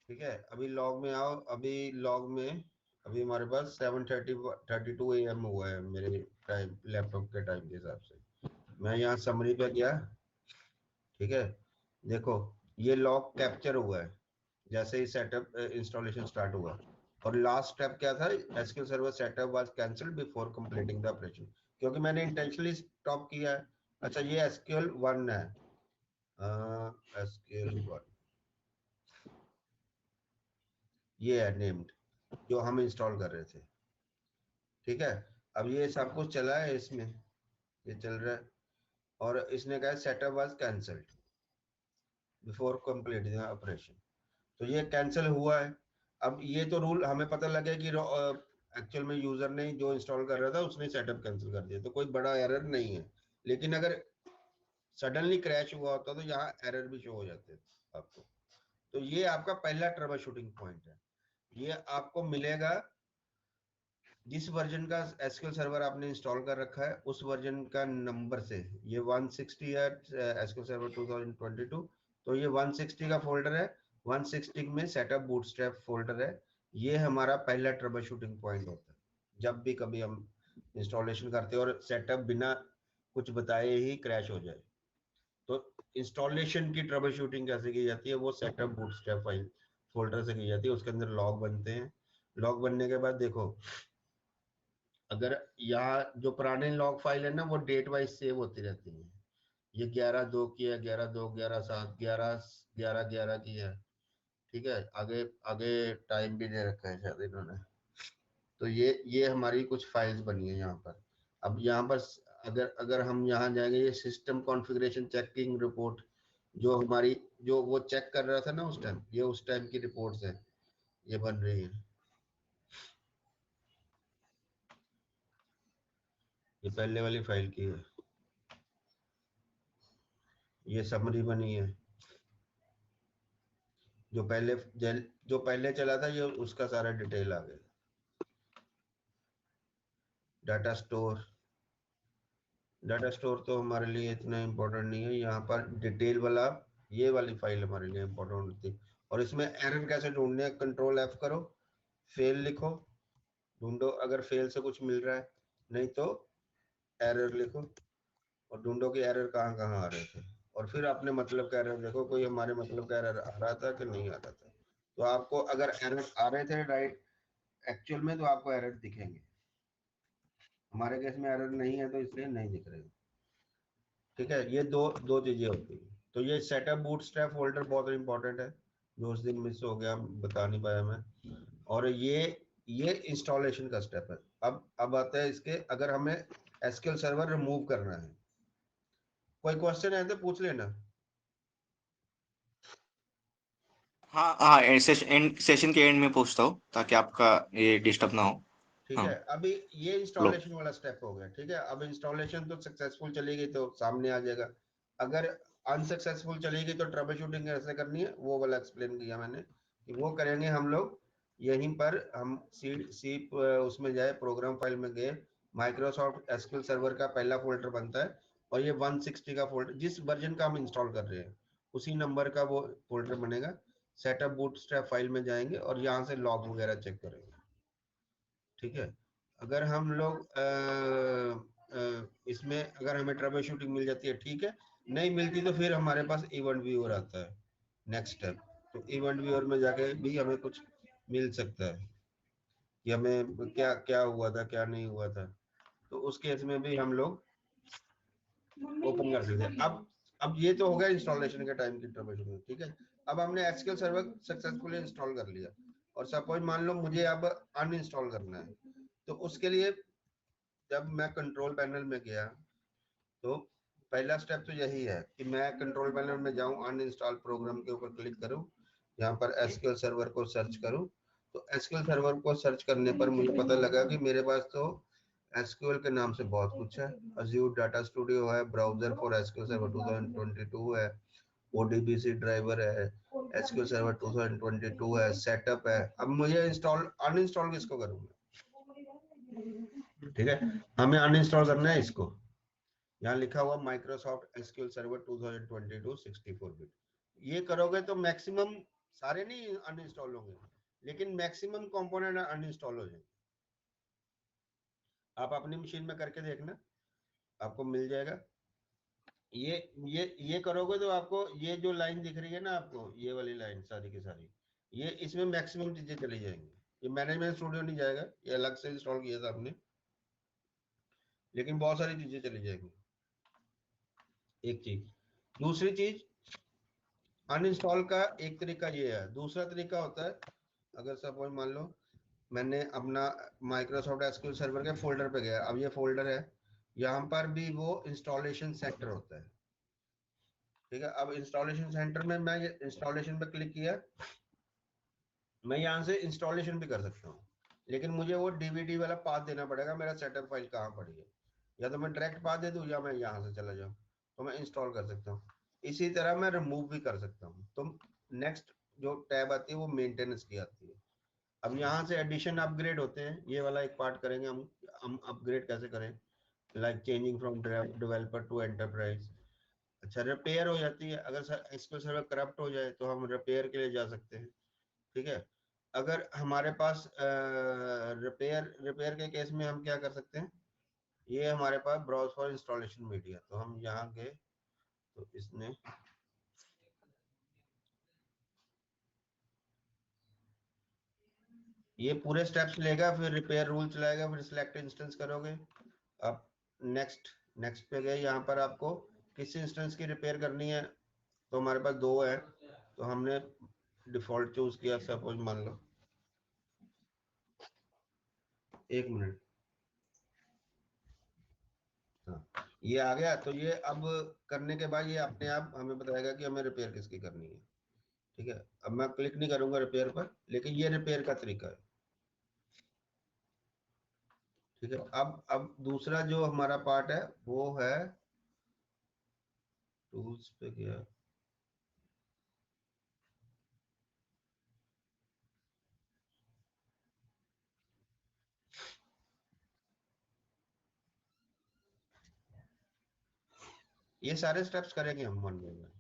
B: ठीक है, अभी लॉग में आओ, अभी लॉग में अभी हमारे पास 7:32 AM हुआ है मेरे टाइम, लैपटॉप के टाइम के हिसाब से। मैं यहाँ समरी पे गया, ठीक है, देखो ये लॉग कैप्चर हुआ है जैसे ही सेटअप इंस्टॉलेशन स्टार्ट हुआ। और लास्ट स्टेप क्या था, SQL server setup was cancelled before completing the operation, क्योंकि मैंने इंटेंशनली स्टॉप किया है। अच्छा, ये एसक्यूएल 1 है, एसक्यूएल 1 ये है नेम्ड, जो हम इंस्टॉल कर रहे थे, ठीक है। अब ये सब कुछ चला है इसमें, ये चल रहा है, और इसने कहा setup was cancelled before completing the operation, तो ये कैंसिल हुआ है। अब ये तो रूल हमें पता लगे कि एक्चुअल में यूजर ने जो इंस्टॉल कर रहा था उसने सेटअप कैंसिल कर दिया, तो कोई बड़ा एरर नहीं है। लेकिन अगर सडनली क्रैश हुआ होता तो यहाँ एरर भी शो हो जाते आपको। तो ये आपका पहला ट्रबल शूटिंग पॉइंट है, ये आपको मिलेगा जिस वर्जन का एसक्यूएल सर्वर आपने इंस्टॉल कर रखा है उस वर्जन का नंबर से। ये 160 है एसक्यूएल सर्वर 2022, तो ये 160 का फोल्डर है, 160 में सेटअप बूटस्ट्रैप फोल्डर है। ये हमारा पहला ट्रबल शूटिंग पॉइंट होता है जब भी कभी हम इंस्टॉलेशन करते हैं और सेटअप बिना कुछ बताए ही क्रैश हो जाए। तो इंस्टॉलेशन की ट्रबल शूटिंग कैसे की जाती है, वो सेटअप बूटस्ट्रैप फाइल फोल्डर से की जाती है, उसके अंदर लॉग बनते हैं। लॉग बनने के बाद देखो, अगर यहाँ जो पुराने लॉग फाइल है ना वो डेट वाइज सेव होती रहती है, ये 11/2 की है, 11/2, 11/7, 11/11 की है, ठीक है। आगे आगे टाइम भी दे रखा है शायद इन्होंने। तो ये हमारी कुछ फाइल्स बनी है यहाँ पर। अब यहाँ पर अगर अगर हम यहाँ जाएंगे, ये सिस्टम कॉन्फ़िगरेशन चेकिंग रिपोर्ट, जो हमारी जो वो चेक कर रहा था ना उस टाइम, ये उस टाइम की रिपोर्ट्स है, ये बन रही है। ये पहले वाली फाइल की है, ये समरी बनी है। जो पहले जो पहले चला था ये उसका सारा डिटेल आ गया। डाटा स्टोर, डाटा स्टोर तो हमारे लिए इतना इम्पोर्टेंट नहीं है, यहाँ पर डिटेल वाला ये वाली फाइल हमारे लिए इम्पोर्टेंट होती है। और इसमें एरर कैसे ढूंढने हैं, कंट्रोल F करो, फेल लिखो, ढूंढो अगर फेल से कुछ मिल रहा है, नहीं तो एरर लिखो और ढूंढो कि एरर कहाँ कहाँ आ रहे थे। और फिर अपने मतलब का एरर देखो, कोई हमारे मतलब का एरर आ रहा था कि नहीं आ रहा था। तो आपको अगर एरर आ रहे थे राइट एक्चुअल में, तो आपको एरर दिखेंगे। हमारे केस में एरर नहीं है तो इसलिए नहीं दिख रहे। ठीक है, ये दो दो चीजें होती है। तो ये सेटअप बूटस्ट्रैप फोल्डर बहुत इंपॉर्टेंट है, जो उस दिन मिस हो गया, बता नहीं पाया मैं। और ये इंस्टॉलेशन का स्टेप है। अब आता है इसके, अगर हमें एसक्यूएल सर्वर रिमूव करना है, कोई क्वेश्चन है तो पूछ लेना।
A: हाँ हाँ, सेशन के एंड में पूछता हूँ ताकि आपका ये डिस्टर्ब ना हो।
B: ठीक
A: हाँ,
B: है, अभी ये
A: लो।
B: इंस्टॉलेशन वाला स्टेप हो गया। ठीक है, अब इंस्टॉलेशन तो सक्सेसफुल चली गई तो सामने आ जाएगा। अगर अनसक्सेसफुल चली गई तो ट्रबल शूटिंग कैसे करनी है वो वाला एक्सप्लेन किया मैंने, कि वो करेंगे हम लोग यहीं पर। हम सी सी उसमें जाए, प्रोग्राम फाइल में गए, माइक्रोसॉफ्ट एसक्यूएल सर्वर का पहला फोल्डर बनता है, और ये 160 का फोल्डर, जिस वर्जन का हम इंस्टॉल कर रहे हैं उसी नंबर का वो फोल्डर बनेगा। सेटअप बूटस्ट्रैप फाइल में जाएंगे और यहाँ से लॉग वगैरह चेक करेंगे। ठीक है, अगर हम लोग इसमें अगर हमें ट्रबल शूटिंग मिल जाती है ठीक है, नहीं मिलती तो फिर हमारे पास इवेंट व्यूअर आता है, नेक्स्ट स्टेप। तो इवेंट व्यूअर में जाके भी हमें कुछ मिल सकता है कि हमें क्या क्या हुआ था, क्या नहीं हुआ था। तो उस केस में भी हम लोग ओपन कर सकते हैं। अब ये तो हो गया इंस्टॉलेशन के टाइम की ट्रबल शूटिंग। ठीक है, अब हमने एसक्यूएल सर्वर सक्सेसफुली इंस्टॉल कर लिया, और सपोज मान लो मुझे अब अनइंस्टॉल करना है, तो उसके लिए जब मैं कंट्रोल पैनल में गया, तो पहला स्टेप तो यही है कि मैं कंट्रोल पैनल में जाऊं, अनइंस्टॉल प्रोग्राम के ऊपर क्लिक करूं, यहाँ पर एसक्यूएल सर्वर को सर्च करूं। तो एसक्यूएल सर्वर को सर्च करने पर मुझे पता लगा कि मेरे पास तो एसक्यूएल के नाम से बहुत कुछ है। अज्यूर डाटा स्टूडियो है, ब्राउजर फॉर एसक्यूएल सर्वर 2022 है, ओडीबीसी ड्राइवर है, एसक्यूएल सर्वर 2022 है, सेटअप है। अब मुझे इंस्टॉल अनइंस्टॉल किसको करूंगा? ठीक है, हमें अनइंस्टॉल करना है इसको। यहाँ लिखा हुआ माइक्रोसॉफ्ट एसक्यूएल सर्वर 2022 64 बिट। ये करोगे तो मैक्सिमम सारे नहीं अनइंस्टॉल होंगे, लेकिन मैक्सिमम कंपोनेंट अनइंस्टॉल हो जाएंगे। आप अपनी मशीन में करके देखना, आपको मिल जाएगा। ये करोगे तो आपको ये जो लाइन दिख रही है ना आपको, ये वाली लाइन सारी की सारी, ये इसमें मैक्सिमम चीजें चली जाएंगी। ये मैनेजमेंट स्टूडियो नहीं जाएगा, ये अलग से इंस्टॉल किया था आपने, लेकिन बहुत सारी चीजें चली जाएंगी। एक चीज, दूसरी चीज, अनइंस्टॉल का एक तरीका ये है। दूसरा तरीका होता है, अगर सपोज मान लो मैंने अपना माइक्रोसॉफ्ट एसक्यूएल सर्वर के फोल्डर पे गया, अब ये फोल्डर है, यहाँ पर भी वो इंस्टॉलेशन सेंटर होता है। ठीक है, अब इंस्टॉलेशन सेंटर में मैं इंस्टॉलेशन पे क्लिक किया, मैं यहाँ से इंस्टॉलेशन भी कर सकता हूँ, लेकिन मुझे वो डीवीडी वाला पाथ देना पड़ेगा, मेरा सेटअप फाइल कहाँ पड़ी है। या तो मैं डायरेक्ट पाथ दे दूँ, या मैं यहाँ से चला जाऊँ, तो मैं इंस्टॉल कर सकता हूँ। इसी तरह मैं रिमूव भी कर सकता हूँ। तो नेक्स्ट जो टैब आती है वो मेंटेनेंस की आती है। अब यहाँ से एडिशन अपग्रेड होते हैं, ये वाला एक पार्ट करेंगे हम अपग्रेड कैसे करें, like changing from developer to enterprise. अच्छा, रिपेयर हो जाती है, अगर एसक्यूएल सर्वर करप्ट हो जाए तो हम रिपेयर के लिए जा सकते हैं। ठीक है, अगर हमारे पास रिपेयर रिपेयर के केस में हम क्या कर सकते हैं, ये हमारे पास ब्राउज फॉर इंस्टॉलेशन मीडिया, तो हम यहाँ गए, तो इसने ये पूरे स्टेप्स लेगा, फिर रिपेयर रूल चलाएगा, फिर सिलेक्ट इंस्टेंस करोगे। अब नेक्स्ट नेक्स्ट पे गए, यहाँ पर आपको किस इंस्टेंस की रिपेयर करनी है, तो हमारे पास दो है, तो हमने डिफॉल्ट चूज किया। सपोज मान लो, एक मिनट, हाँ ये आ गया। तो ये अब करने के बाद ये अपने आप हमें बताएगा कि हमें रिपेयर किसकी करनी है। ठीक है, अब मैं क्लिक नहीं करूंगा रिपेयर पर, लेकिन ये रिपेयर का तरीका है। ठीक है, अब दूसरा जो हमारा पार्ट है वो है टूल्स पे गया, ये सारे स्टेप्स करेंगे हम वन बाय वन।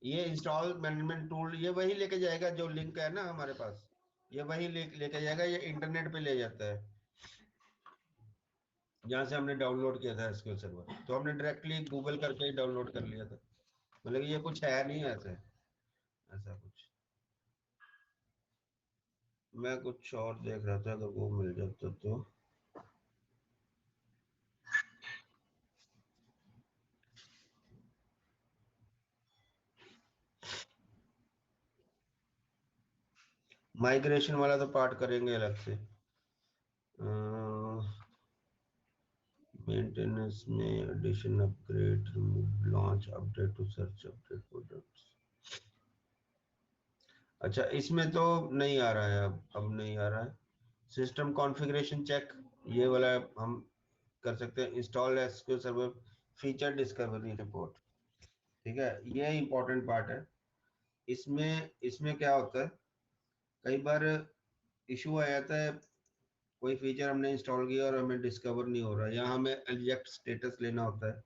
B: ये इंस्टॉल मैनेजमेंट टूल ये वही लेके जाएगा, जो लिंक है ना हमारे पास, ये वही लेके जाएगा। ये इंटरनेट पे ले जाता है, जहाँ से हमने डाउनलोड किया था एसक्यूएल सर्वर, तो हमने डायरेक्टली गूगल करके ही डाउनलोड कर लिया था। मतलब ये कुछ है नहीं ऐसे। ऐसा कुछ। मैं कुछ और देख रहा था, अगर वो मिल जाता तो। माइग्रेशन वाला तो पार्ट करेंगे अलग से। मेंटेनेंस में addition, upgrade, remove, launch, update to search, update products. अच्छा, इसमें तो नहीं आ रहा है, अब नहीं आ रहा है। सिस्टम कॉन्फ़िगरेशन चेक, ये वाला हम कर सकते हैं। Install SQL server feature discovery report, ठीक है, ये इंपॉर्टेंट पार्ट है। इसमें इसमें क्या होता है, कई बार इशू आ जाता है, कोई फीचर हमने इंस्टॉल किया और हमें डिस्कवर नहीं हो रहा, या हमें एग्जैक्ट स्टेटस लेना होता है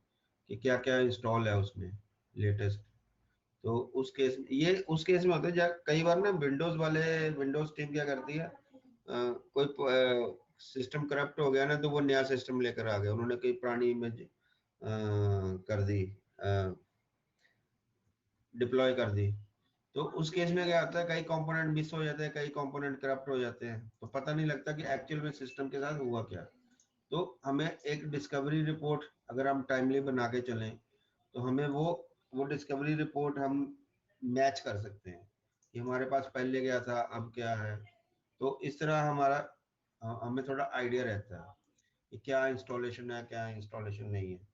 B: कि क्या क्या इंस्टॉल है उसमें लेटेस्ट। तो उस केस में होता है, कई बार ना विंडोज वाले, विंडोज टीम क्या करती है, कोई सिस्टम करप्ट हो गया ना, तो वो नया सिस्टम लेकर आ गया, उन्होंने कोई पुरानी इमेज कर दी, डिप्लॉय कर दी। तो उस केस में क्या होता है, कई कंपोनेंट मिस हो जाते हैं, कई कंपोनेंट करप्ट हो जाते हैं, तो पता नहीं लगता कि एक्चुअल में सिस्टम के साथ हुआ क्या। तो हमें एक डिस्कवरी रिपोर्ट अगर हम टाइमली बना के चलें, तो हमें वो डिस्कवरी रिपोर्ट हम मैच कर सकते हैं कि हमारे पास पहले क्या था, अब क्या है। तो इस तरह हमें थोड़ा आइडिया रहता है कि क्या इंस्टॉलेशन है, क्या इंस्टॉलेशन नहीं है।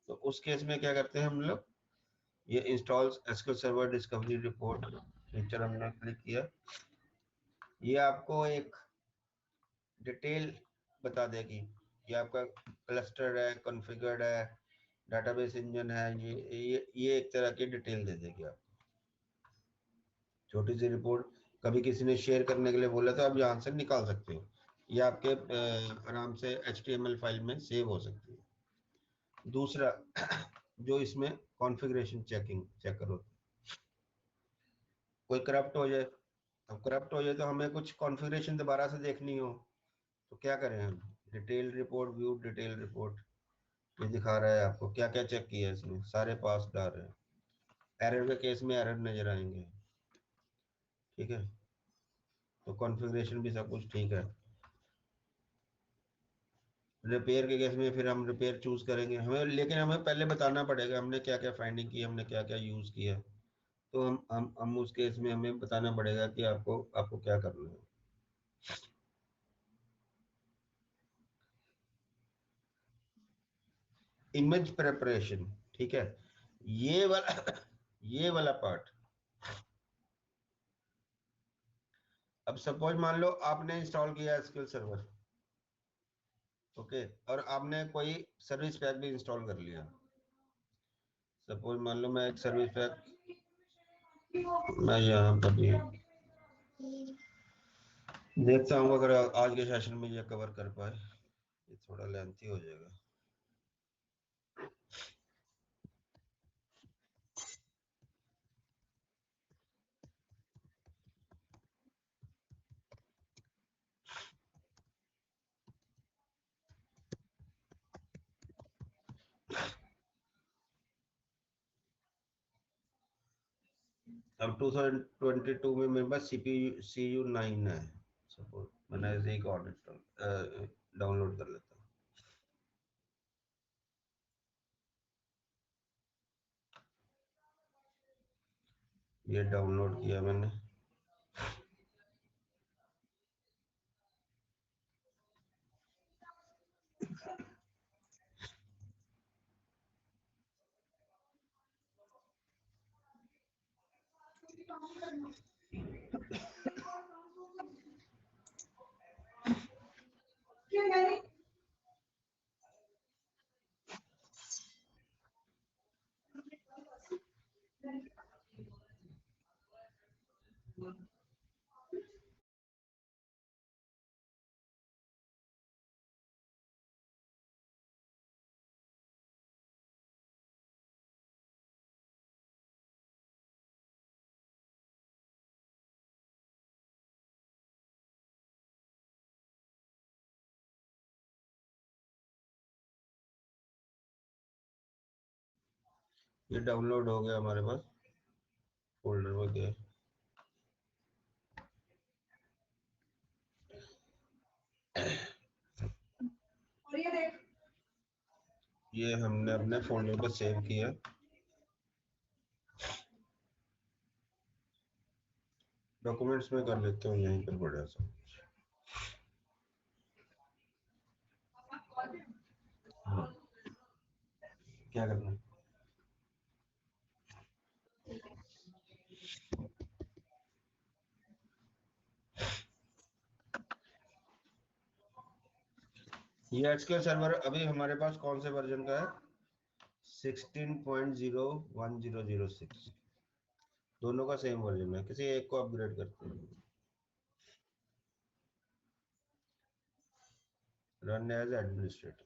B: तो उस केस में क्या करते हैं हम लोग, ये install SQL server discovery report feature हमने क्लिक किया, ये आपको एक डिटेल बता देगी कि आपका क्लस्टर है, कॉन्फ़िगर्ड है, डेटाबेस इंजन है, ये एक तरह की डिटेल दे देगी आप। छोटी सी रिपोर्ट, कभी किसी ने शेयर करने के लिए बोला तो आप यहाँ से निकाल सकते हो, ये आपके आराम से HTML फाइल में सेव हो सकती है। दूसरा जो इसमें कॉन्फ़िगरेशन चेकर होता है, कोई करप्ट हो जाए, अब करप्ट हो जाए तो हमें कुछ कॉन्फ़िगरेशन दोबारा से देखनी हो, तो क्या करें हम, detail report, view detail report, ये दिखा रहा है आपको क्या क्या चेक किया है, इसमें सारे पास डाल रहे हैं, एरर के केस में एरर नजर आएंगे, ठीक है। तो कॉन्फ़िगरेशन भी सब कुछ ठीक है। रिपेयर के केस में फिर हम रिपेयर चूज करेंगे, हमें लेकिन हमें पहले बताना पड़ेगा हमने क्या क्या फाइंडिंग की, हमने क्या क्या यूज किया। तो हम उस केस में हमें बताना पड़ेगा कि आपको आपको क्या करना है। इमेज प्रिपरेशन, ठीक है, ये वाला ये वाला पार्ट। अब सपोज मान लो आपने इंस्टॉल किया एसक्यूएल सर्वर, ओके, और आपने कोई सर्विस पैक भी इंस्टॉल कर लिया। सपोज मान लो मैं एक सर्विस पैक, मैं यहाँ पर भी देखता हूँ अगर आज के सेशन में ये कवर कर पाए, ये थोड़ा लेंथी हो जाएगा। अब 2022 में मेरे पास CPU CU9 है, सपोज मैंने ऐसे ही कॉर्ड इंस्टॉल डाउनलोड कर लेता हूँ। ये डाउनलोड किया मैंने, ये डाउनलोड हो गया हमारे पास, फोल्डर में गया। ये हमने अपने फोल्डर पर सेव किया। डॉक्यूमेंट्स में कर लेते हूँ यहीं पर बड़ा सा। हाँ, क्या करना है? ये एसक्यूएल सर्वर अभी हमारे पास कौन से वर्जन का है? 16.01006। दोनों का सेम वर्जन है, किसी एक को अपग्रेड करते हैं। Run as administrator.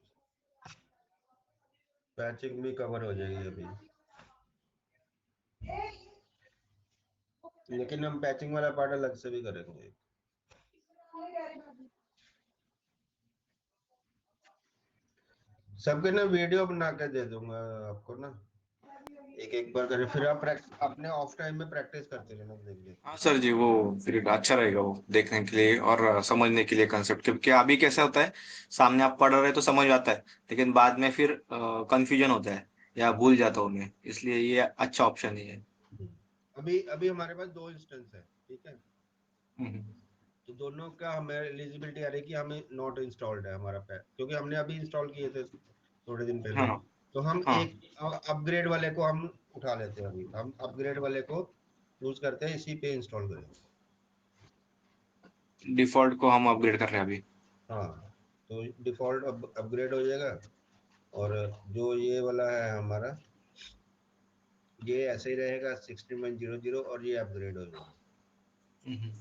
B: पैचिंग भी कवर हो जाएगी अभी, लेकिन हम पैचिंग वाला पार्ट अलग से भी करेंगे। सबके ना वीडियो बना के दे दूंगा आपको ना, एक एक बार करें, फिर आप अपने ऑफ टाइम में प्रैक्टिस करते रहना, देख देख
A: हाँ
B: के।
A: सर जी, वो फिर अच्छा रहेगा वो देखने के लिए और समझने के लिए कंसेप्ट, क्योंकि अभी कैसा होता है, सामने आप पढ़ रहे तो समझ आता है, लेकिन बाद में फिर कंफ्यूजन होता है या भूल जाता हूँ मैं, इसलिए ये अच्छा ऑप्शन ही है।
B: अभी अभी हमारे पास दो इंस्टेंस है, ठीक है।
A: हम्म।
B: तो दोनों का हमें एलिजिबिलिटी आ रही है कि हमें नॉट इंस्टॉल्ड है हमारा पैक, क्योंकि हमने अभी इंस्टॉल किए थे थोड़े दिन पहले।
A: हाँ
B: तो हम
A: हाँ,
B: एक अपग्रेड वाले को हम उठा लेते हैं, अभी हम अपग्रेड वाले को यूज करते हैं, इसी पे इंस्टॉल करेंगे।
A: डिफॉल्ट को हम अपग्रेड कर रहे हैं अभी।
B: हाँ, तो डिफॉल्ट अपग्रेड हो जाएगा, और जो ये वाला है हमारा, ये ऐसे ही रहेगा 16.00, और ये अपग्रेड हो जाएगा।
A: हम्म।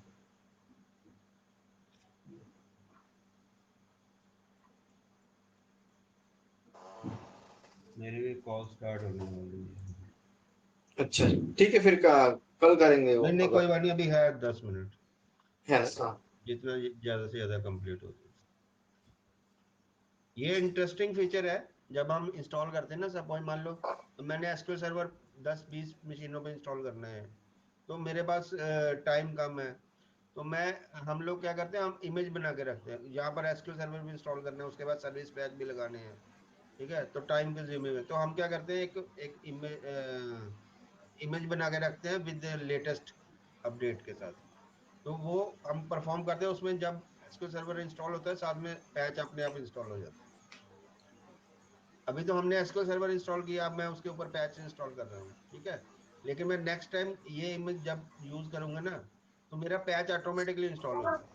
B: मेरी भी कॉल स्टार्ट होने वाली है।
A: अच्छा, ठीक है फिर कल करेंगे वो
B: नहीं नहीं, कोई
A: अगर
B: बात नहीं, अभी है 10 मिनट,
A: है ऐसा।
B: जितना ज्यादा से ज्यादा कंप्लीट हो जाए। ये इंटरेस्टिंग फीचर है। जब हम इंस्टॉल करते हैं ना, सपोज मान लो मैंने एसक्यूएल सर्वर 10-20 मशीनों पे इंस्टॉल करना है, तो मेरे पास टाइम कम है, तो मैं हम लोग क्या करते हैं, हम इमेज बना के रखते हैं, यहाँ पर एसक्यूएल सर्वर भी इंस्टॉल करना है, उसके बाद सर्विस पैक भी लगाने हैं, ठीक है। तो टाइम के जिम्मे में तो हम क्या करते हैं, एक एक इमेज बना के रखते हैं विद लेटेस्ट अपडेट के साथ। तो वो हम परफॉर्म करते हैं उसमें, जब एसक्यूएल सर्वर इंस्टॉल होता है साथ में पैच अपने आप इंस्टॉल हो जाता है। अभी तो हमने एसक्यूएल सर्वर इंस्टॉल किया, अब मैं उसके ऊपर पैच इंस्टॉल कर रहा हूँ, ठीक है। लेकिन मैं नेक्स्ट टाइम ये इमेज जब यूज करूंगा ना, तो मेरा पैच ऑटोमेटिकली इंस्टॉल हो जाएगा।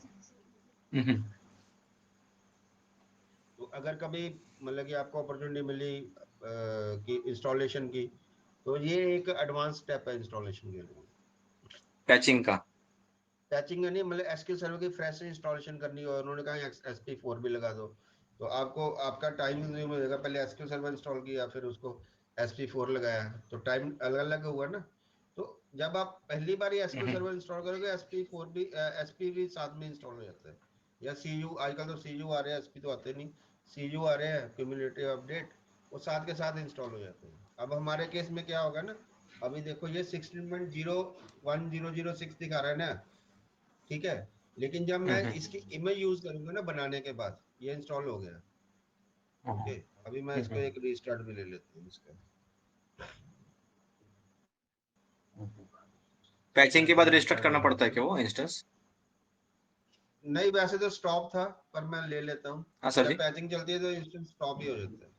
A: हम्म।
B: तो अगर कभी मतलब कि आपको अपॉर्चुनिटी मिली कि इंस्टॉलेशन की, तो ये एक एडवांस स्टेप है इंस्टॉलेशन के लिए।
A: पैचिंग का।
B: पैचिंग नहीं, मतलब एसक्यूएल सर्वर की फ्रेश इंस्टॉलेशन करनी हो, उन्होंने कहा SP4 भी लगा दो, तो आपको आपका टाइम कंज्यूम हो जाएगा। पहले एसक्यूएल सर्वर इंस्टॉल किया, फिर उसको SP4 लगाया, तो टाइम अलग अलग हुआ ना। तो जब आप पहली बार एसक्यूएल
A: हम्म।
B: सर्वर इंस्टॉल करोगे, SP4 भी SP भी साथ में इंस्टॉल हो जाता है, या CU, आजकल तो CU आ रहे हैं, SP तो आते नहीं, CU आ रहे हैं, क्यूमुलेटिव अपडेट, वो साथ के साथ इंस्टॉल हो जाते हैं। अब हमारे केस में क्या होगा ना, अभी देखो ये 16.01006 दिखा रहा है ना, ठीक है। लेकिन जब मैं
A: हम्म।
B: इसकी इमेज यूज करूंगा ना बनाने के बाद, ये इंस्टॉल हो गया। ओके, अभी मैं इसको
A: हम्म।
B: एक रीस्टार्ट भी ले लेता हूँ इसका।
A: पैचिंग के
B: एक
A: बाद रिस्टार्ट
B: रीस्टार्ट
A: करना
B: ले
A: पड़ता है
B: लेता
A: क्या
B: हूँ।
A: वो इंस्टेंस?
B: नहीं, वैसे तो स्टॉप था, पर मैं ले लेता हूँ।
A: हाँ सर
B: जब
A: जी।
B: पैचिंग चलती है तो इंस्टेंट स्टॉप ही हो जाता है,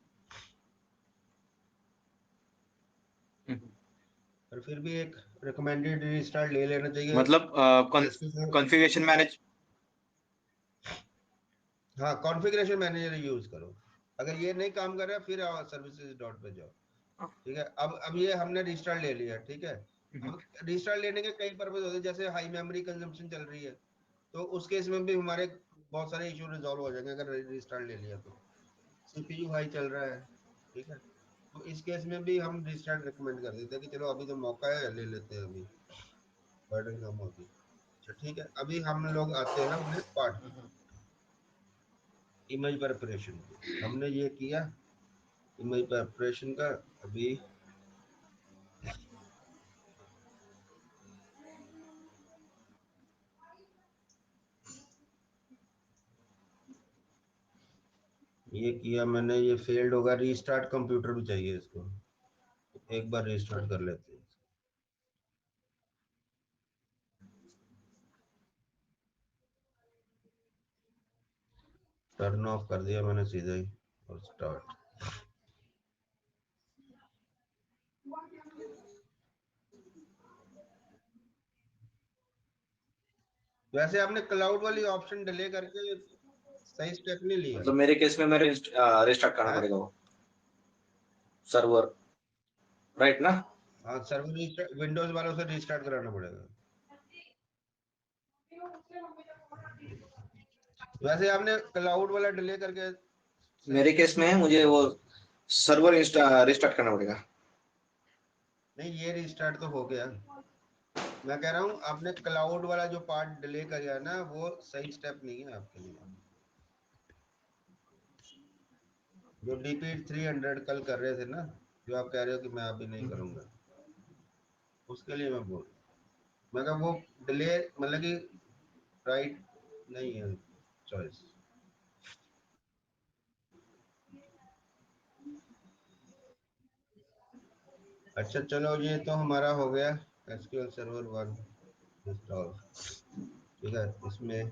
A: हम्म।
B: पर फिर भी एक रिकमेंडेड रीस्टार्ट ले लेना चाहिए।
A: मतलब
B: इसके साथ
A: कॉन्फ़िगरेशन मैनेज।
B: हाँ, कॉन्फ़िगरेशन मैनेजर यूज करो। अगर ये नहीं काम कर रहा, फिर सर्विसेज डॉट पे जाओ, ठीक है। अब ये हमने रिस्टार्ट ले लिया, ठीक है। अब रिस्टार्ट लेने के कई पर्पज होते हैं, जैसे हाई मेमोरी कंजम्पशन चल रही है, तो उस केस में भी हमारे बहुत सारे इशू रिजॉल्व हो जाएंगे, अगर रिस्टार्ट ले लिया तो। CPU हाई चल रहा है, ठीक है, तो इस केस में भी हम रिस्टार्ट रिकमेंड कर देते हैं कि चलो अभी तो मौका है, ले लेते हैं, अभी बर्डन कम होगी। अच्छा ठीक है, अभी हम लोग आते हैं अपने पार्ट इमेज प्रिपरेशन पे। हमने ये किया इमेज प्रिपरेशन का। अभी ये किया मैंने, ये फेल्ड होगा, रीस्टार्ट कंप्यूटर भी चाहिए इसको, एक बार रीस्टार्ट कर लेते हैं। टर्न ऑफ कर दिया मैंने सीधे ही, और स्टार्ट। वैसे आपने क्लाउड वाली ऑप्शन डिले करके सही स्टेप नहीं लिया
A: मतलब मेरे केस में मेरे रिस्टार्ट करना
B: है?
A: पड़ेगा वो सर्वर, राइट ना?
B: हाँ, सर्वर विंडोज वालों से रीस्टार्ट कराना पड़ेगा। वैसे आपने क्लाउड वाला डिले करके सही
A: मेरे
B: स्टेप
A: केस
B: नहीं
A: में
B: लिया
A: मुझे
B: है?
A: वो सर्वर रिस्टार्ट करना पड़ेगा।
B: नहीं, ये रीस्टार्ट तो हो गया। मैं कह रहा हूँ आपने क्लाउड वाला जो पार्ट डिले किया ना, वो सही स्टेप नहीं है आपके लिए। जो डीपी 300 कल कर रहे थे ना, जो आप कह रहे हो कि मैं अभी नहीं करूंगा, उसके लिए मैं बोल रहा हूँ। मैं कहा वो डिले मतलब कि राइट नहीं है चॉइस। अच्छा चलो, ये तो हमारा हो गया एसक्यूएल सर्वर 1 इंस्टॉल। ठीक है, इसमें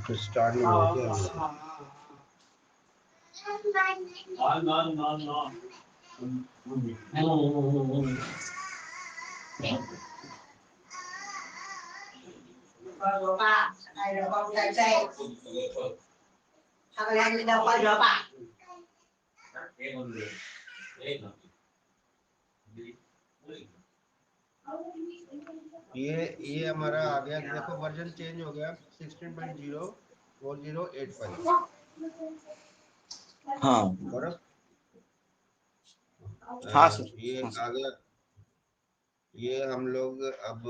B: फिर स्टार्ट नहीं हुआ क्या अभी तक? ये हमारा आ गया, देखो वर्जन चेंज हो गया 16.0 4085।
A: हाँ
B: और
A: हाँ सर।
B: ये
A: हाँ
B: आ
A: सर।
B: गया। ये हम लोग अब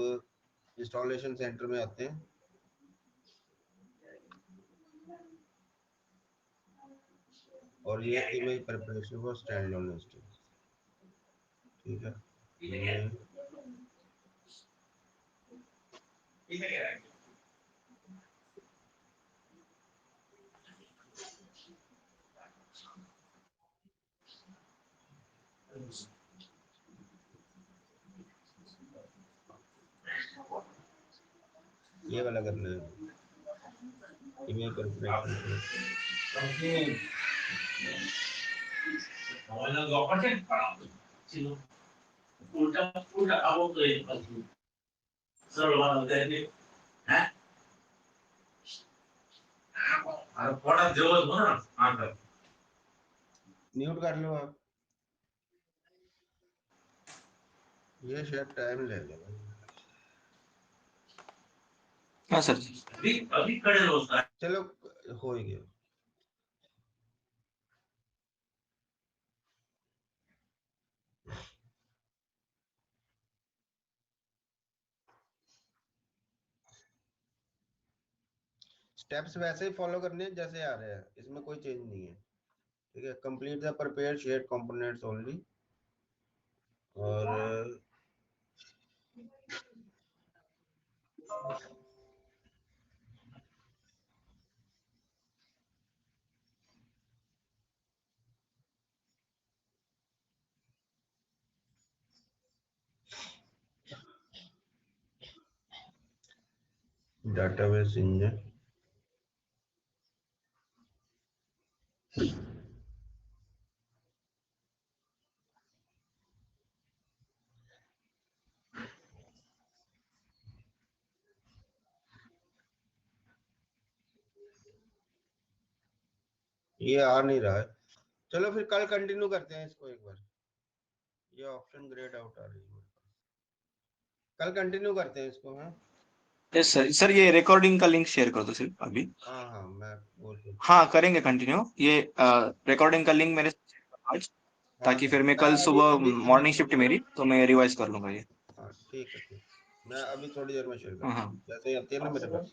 B: इंस्टॉलेशन सेंटर में आते हैं, और ये image preparation for stand alone instance. ठीक है, ये वाला करना है, इमेज प्रिपरेशन फॉर। म्यूट कर लो आप, ये शायद टाइम ले लेगा।
A: हाँ सर।
B: चलो, हो ही गया। स्टेप्स वैसे ही फॉलो करने हैं जैसे आ रहे हैं, इसमें कोई चेंज नहीं है। ठीक है, complete the prepare share components only. और डेटाबेस इंजन, ये आ नहीं रहा है। चलो फिर कल कंटिन्यू करते हैं इसको एक बार। ये ऑप्शन ग्रेड आउट आ रही है मेरे पास। कल कंटिन्यू करते हैं इसको। हाँ
A: यस सर। सर ये रिकॉर्डिंग का लिंक शेयर कर दो सिर्फ अभी।
B: हाँ हाँ मैं बोल रहा हूँ।
A: हाँ करेंगे कंटिन्यू। ये रिकॉर्डिंग का लिंक मेरे आज,
B: हाँ
A: ताकि
B: हाँ
A: फिर मैं
B: मैं
A: कल
B: अभी
A: सुबह
B: अभी
A: मॉर्निंग शिफ्ट है मेरी, तो मैं रिवाइज कर लूंगा ये।
B: हाँ ठीक है ठीक। मैं अभी थोड़ी देर में शेयर
A: हाँ
B: करता
A: हाँ।
B: हूँ, जैसे ही आती है ना मेरे पास।